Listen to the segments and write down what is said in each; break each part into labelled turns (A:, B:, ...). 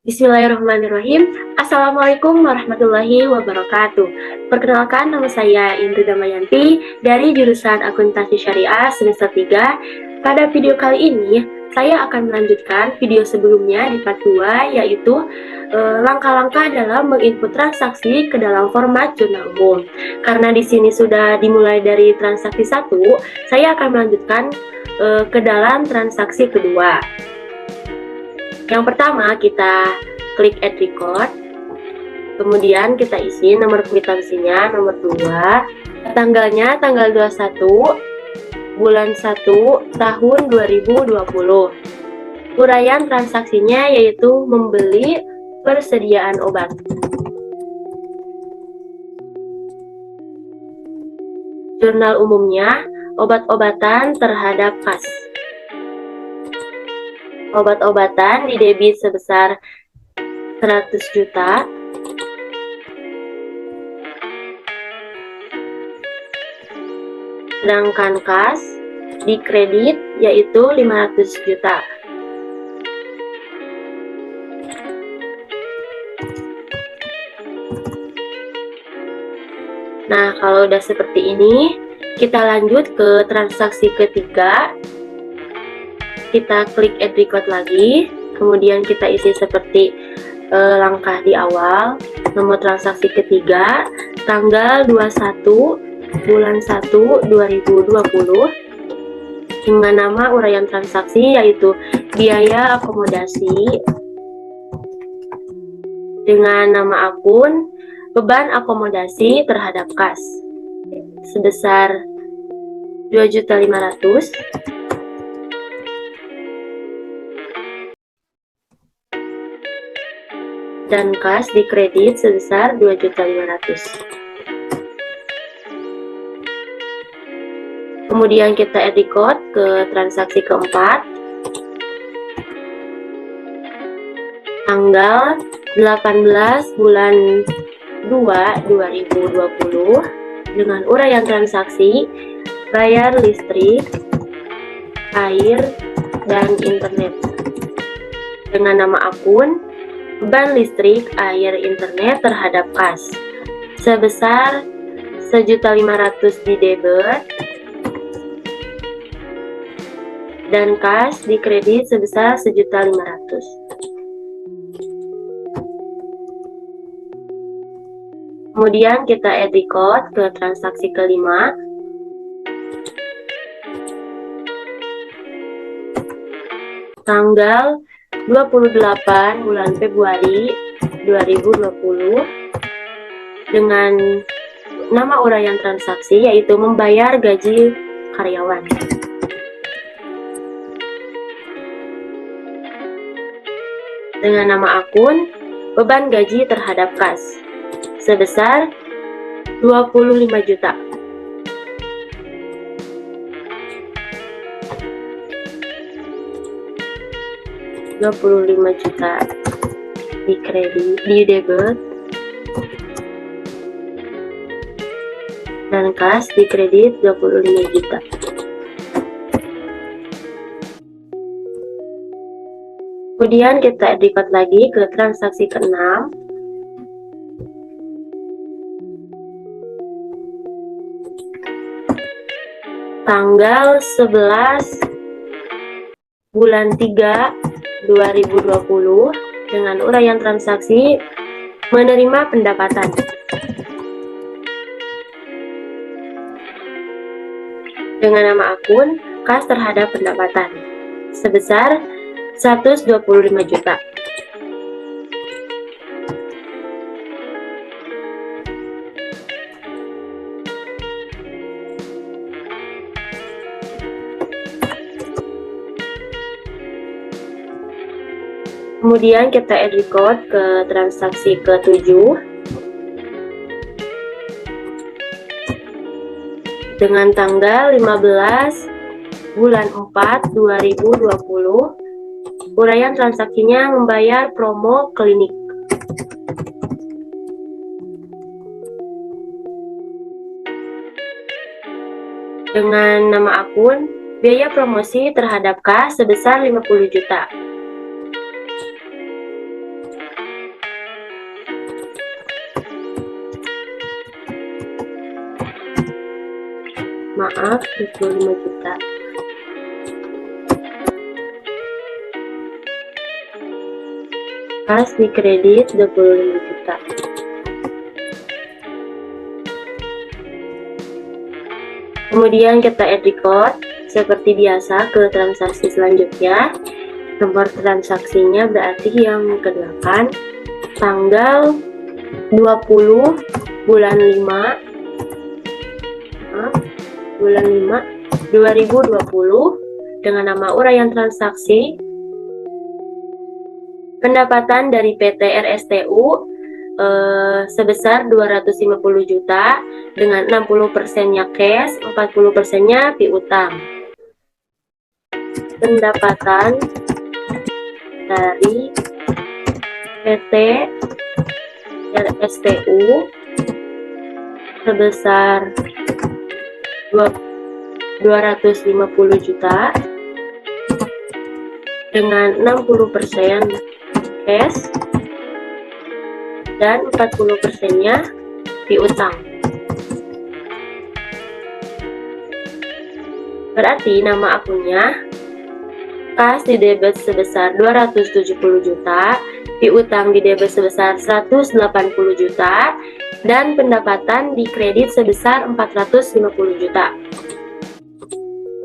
A: Bismillahirrahmanirrahim. Assalamualaikum warahmatullahi wabarakatuh. Perkenalkan, nama saya Indri Damayanti dari jurusan Akuntansi Syariah semester 3. Pada video kali ini, saya akan melanjutkan video sebelumnya di part 2, yaitu langkah-langkah dalam menginput transaksi ke dalam format jurnal umum. Karena di sini sudah dimulai dari transaksi 1, saya akan melanjutkan ke dalam transaksi kedua. Yang pertama, kita klik add record, kemudian kita isi nomor kwitansinya, nomor 2, tanggalnya tanggal 21 bulan 1 tahun 2020. Uraian transaksinya yaitu membeli persediaan obat. Jurnal umumnya obat-obatan terhadap kas. Obat-obatan didebit sebesar 100 juta. Sedangkan kas dikredit yaitu 500 juta. Nah, kalau udah seperti ini, kita lanjut ke transaksi ketiga. Kita klik add record lagi, kemudian kita isi seperti langkah di awal. Nomor transaksi ketiga, tanggal 21 bulan 1 2020, dengan nama uraian transaksi yaitu biaya akomodasi, dengan nama akun beban akomodasi terhadap kas sebesar 2.500.000. Dan kas dikredit sebesar 2.500.000. Kemudian kita add record ke transaksi keempat, tanggal 18 bulan 2 2020, dengan uraian transaksi bayar listrik, air, dan internet, dengan nama akun beban listrik, air, internet terhadap kas sebesar 1.500.000 di debit, dan kas dikredit sebesar 1.500.000. Kemudian kita add record ke transaksi kelima, tanggal 28 bulan Februari 2020, dengan nama uraian transaksi yaitu membayar gaji karyawan. Dengan nama akun beban gaji terhadap kas sebesar 25 juta. Di kredit, di debit, dan kas di kredit 25 juta. Kemudian kita record lagi ke transaksi ke-6, tanggal 11 bulan 3 2020, dengan uraian transaksi menerima pendapatan. Dengan nama akun kas terhadap pendapatan sebesar 125 juta. Kemudian kita add record ke transaksi ke-7, dengan tanggal 15 bulan 4 2020, uraian transaksinya membayar promo klinik. Dengan nama akun biaya promosi terhadap kas sebesar 50 juta. maaf 25 juta. Kas di kredit 25 juta. Kemudian kita add record seperti biasa ke transaksi selanjutnya. Nomor transaksinya berarti yang ke-8, tanggal 20 bulan 5 2020 dengan nama uraian transaksi pendapatan dari PT RSTU sebesar 250 juta dengan 60%-nya cash, 40%-nya piutang. Pendapatan dari PT RSTU sebesar 250 juta dengan 60% cash dan 40%-nya piutang. Berarti nama akunnya kas di debit sebesar 270 juta, piutang di debit sebesar 180 juta, dan pendapatan di kredit sebesar 450 juta.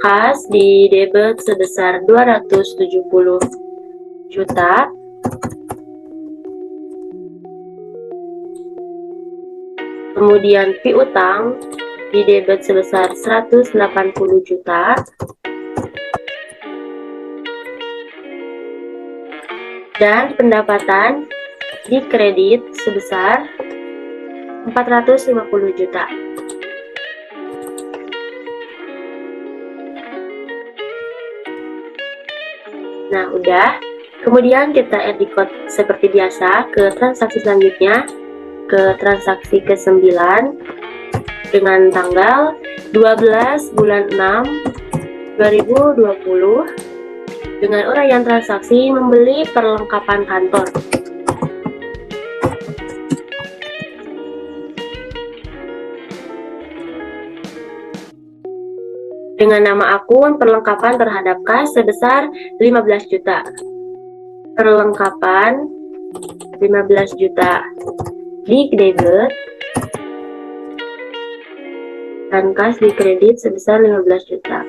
A: Kas di debit sebesar 270 juta, kemudian piutang di debit sebesar 180 juta, dan pendapatan di kredit sebesar 450 juta. Nah, udah. Kemudian kita add record seperti biasa ke transaksi selanjutnya, ke transaksi ke-9 dengan tanggal 12 bulan 6 2020 dengan uraian transaksi membeli perlengkapan kantor. Dengan nama akun perlengkapan terhadap kas sebesar 15 juta. Perlengkapan 15 juta di debit dan kas di kredit sebesar 15 juta.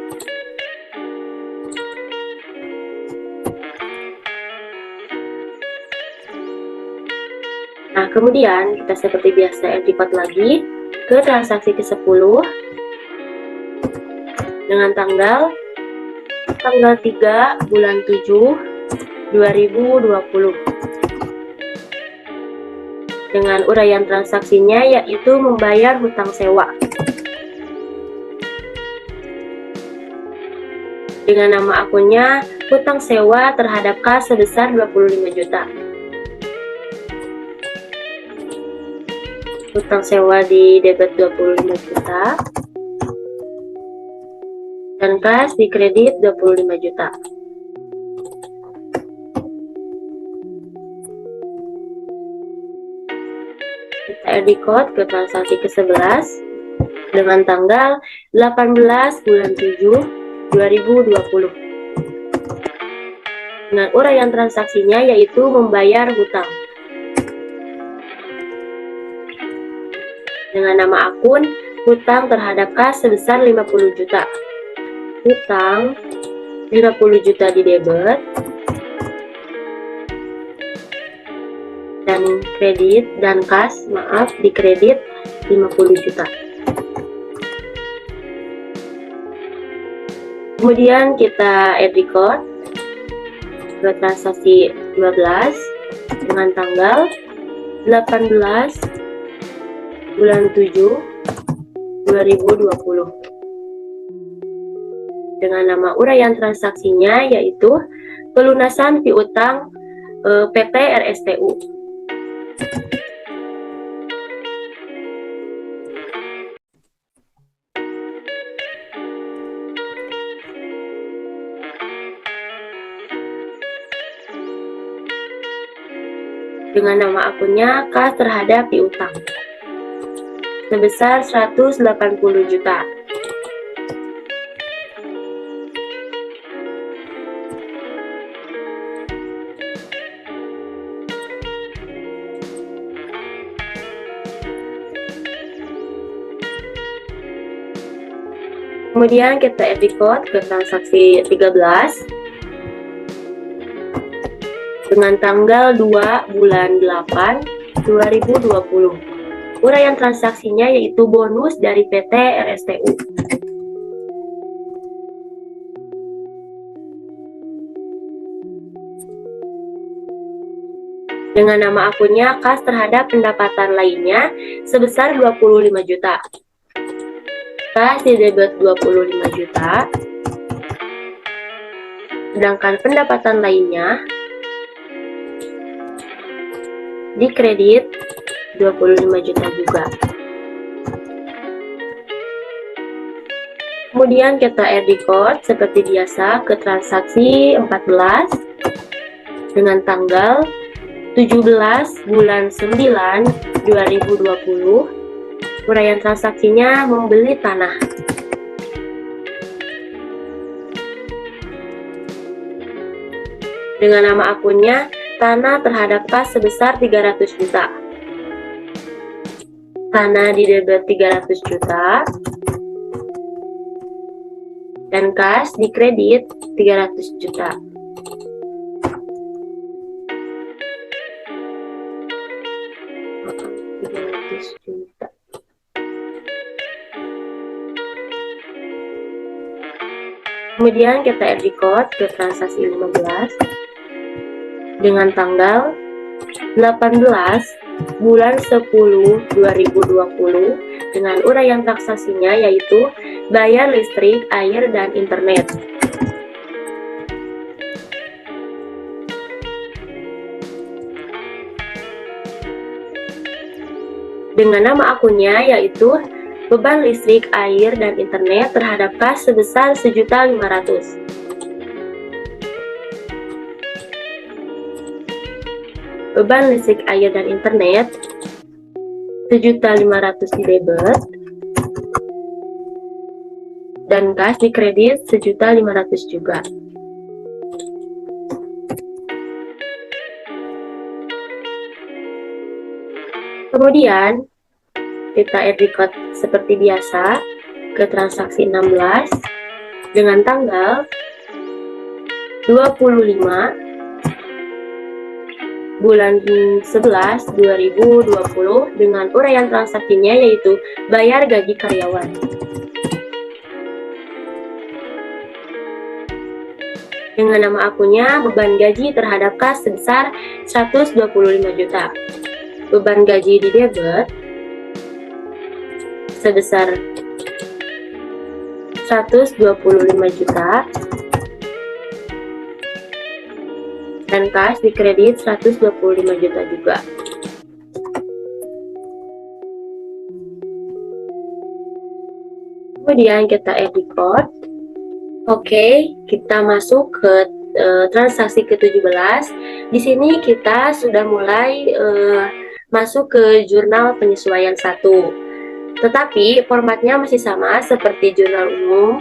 A: Nah, kemudian kita seperti biasa add record lagi ke transaksi ke-10 dengan tanggal 3 bulan 7 2020 dengan uraian transaksinya yaitu membayar hutang sewa. Dengan nama akunnya hutang sewa terhadap kas sebesar 25 juta. Hutang sewa di debit 25 juta dan kas di kredit 25 juta. Kita add record ke transaksi ke-11 dengan tanggal 18 bulan 7 2020 dengan uraian transaksinya yaitu membayar hutang. Dengan nama akun hutang terhadap kas sebesar 50 juta. Hutang 50 juta di debit dan kredit dan kas, maaf, di kredit 50 juta. Kemudian kita add record ke transaksi 12 dengan tanggal 18 bulan 7 2020 dengan nama uraian transaksinya yaitu pelunasan piutang PT RSTU. Dengan nama akunnya kas terhadap piutang sebesar 180 juta. Kemudian kita edit code ke transaksi 13 dengan tanggal 2 bulan 8 2020. Uraian transaksinya yaitu bonus dari PT RSTU. Dengan nama akunnya kas terhadap pendapatan lainnya sebesar 25 juta. Kas di debit 25 juta. Sedangkan pendapatan lainnya di kredit 25 juta juga. Kemudian kita edit code seperti biasa ke transaksi 14 dengan tanggal 17 bulan 9 2020. Uraian transaksinya membeli tanah. Dengan nama akunnya tanah terhadap kas sebesar 300 juta. Tanah di debit 300 juta dan kas di kredit 300 juta. Kemudian kita edit code ke transaksi 15 dengan tanggal 18 bulan 10 2020 dengan uraian transaksinya yaitu bayar listrik, air, dan internet. Dengan nama akunnya yaitu beban listrik, air, dan internet terhadap kas sebesar 1.500.000. Beban listrik, air, dan internet 1.500.000 di debit dan kas di kredit 1.500.000 juga. Kemudian kita edit code seperti biasa ke transaksi 16 dengan tanggal 25 bulan 11 2020 dengan uraian transaksinya yaitu bayar gaji karyawan. Dengan nama akunnya beban gaji terhadap kas sebesar 125 juta. Beban gaji di debit sebesar 125 juta dan kas di kredit 125 juta juga. Kemudian kita edit code. Oke, kita masuk ke transaksi ke-17. Di sini kita sudah mulai masuk ke jurnal penyesuaian 1. Tetapi formatnya masih sama seperti jurnal umum.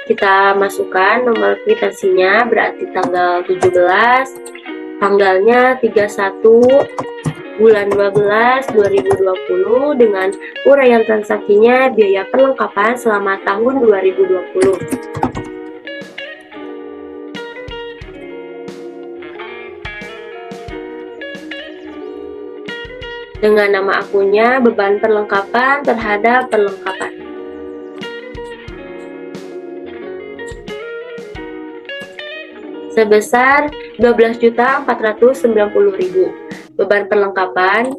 A: Kita masukkan nomor kwitansinya berarti tanggal 17, tanggalnya 31 bulan 12 2020 dengan uraian transaksinya biaya perlengkapan selama tahun 2020. Dengan nama akunnya beban perlengkapan terhadap perlengkapan. Sebesar 12.490.000. Beban perlengkapan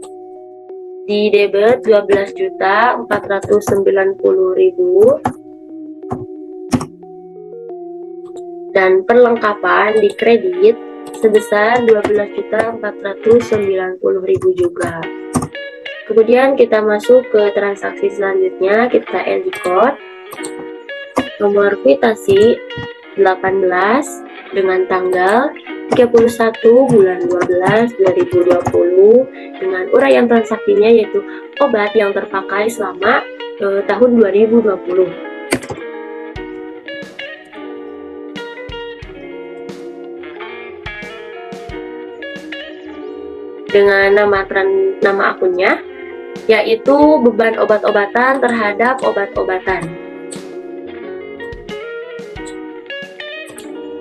A: di debit 12.490.000 dan perlengkapan di kredit sebesar 12.490.000 juga. Kemudian kita masuk ke transaksi selanjutnya, kita edit code nomor kwitansi 18 dengan tanggal 31 bulan 12 2020 dengan uraian transaksinya yaitu obat yang terpakai selama tahun 2020. Dengan nama akunnya yaitu beban obat-obatan terhadap obat-obatan.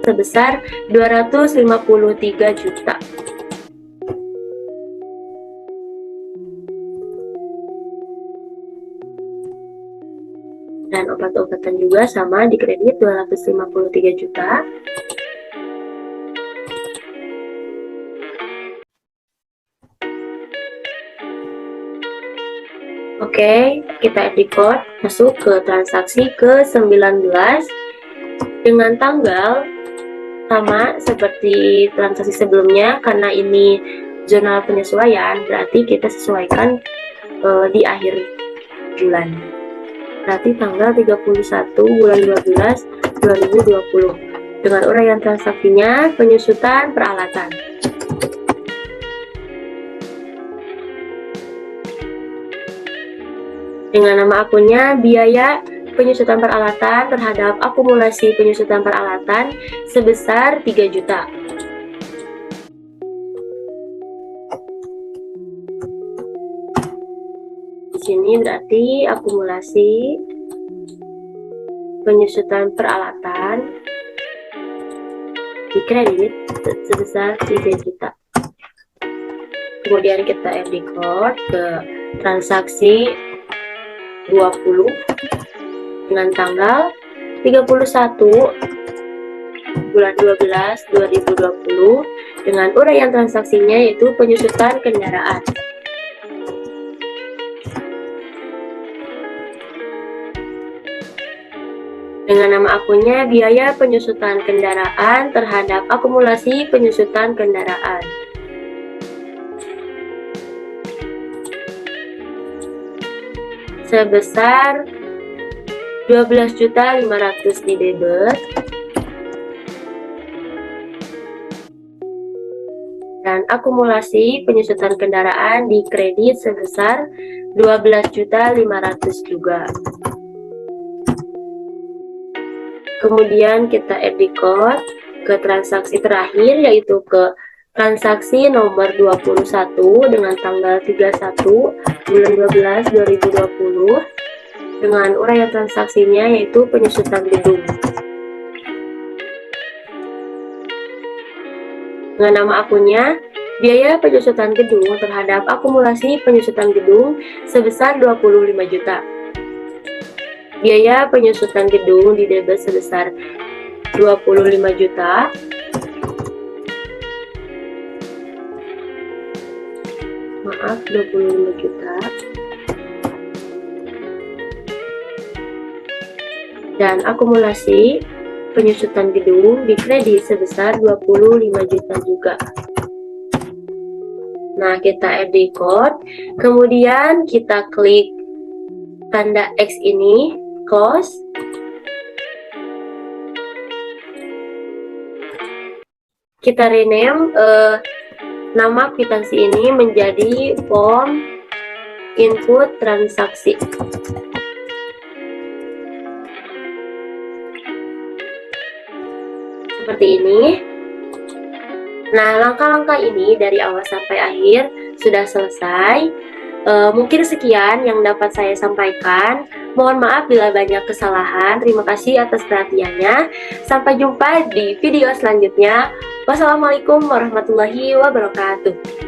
A: sebesar 253 juta. Dan obat-obatan juga sama dikredit 253 juta. Oke, kita add code, masuk ke transaksi ke-19 dengan tanggal sama seperti transaksi sebelumnya. Karena ini jurnal penyesuaian, berarti kita sesuaikan di akhir bulan. Berarti tanggal 31 bulan 12 2020 dengan uraian transaksinya penyusutan peralatan. Dengan nama akunnya biaya penyusutan peralatan terhadap akumulasi penyusutan peralatan sebesar 3 juta. Di sini berarti akumulasi penyusutan peralatan dikredit sebesar 3 juta. Kemudian kita add code ke transaksi 20 dengan tanggal 31 bulan 12 2020 dengan uraian transaksinya yaitu penyusutan kendaraan. Dengan nama akunnya biaya penyusutan kendaraan terhadap akumulasi penyusutan kendaraan. Sebesar 12.500.000 di debit dan akumulasi penyusutan kendaraan di kredit sebesar 12.500.000 juga. Kemudian kita add code ke transaksi terakhir yaitu ke transaksi nomor 21 dengan tanggal 31 bulan 12 2020 dengan uraian transaksinya yaitu penyusutan gedung. Dengan nama akunnya biaya penyusutan gedung terhadap akumulasi penyusutan gedung sebesar 25 juta. Biaya penyusutan gedung di debit sebesar 25 juta. Maaf, 25 juta. Dan akumulasi penyusutan gedung di kredit sebesar 25 juta juga. Nah, kita add code, kemudian kita klik tanda X ini, close. Kita rename nama kwitansi ini menjadi form input transaksi. Seperti ini. Nah, langkah-langkah ini dari awal sampai akhir sudah selesai. Mungkin sekian yang dapat saya sampaikan. Mohon maaf bila banyak kesalahan. Terima kasih atas perhatiannya. Sampai jumpa di video selanjutnya. Wassalamualaikum warahmatullahi wabarakatuh.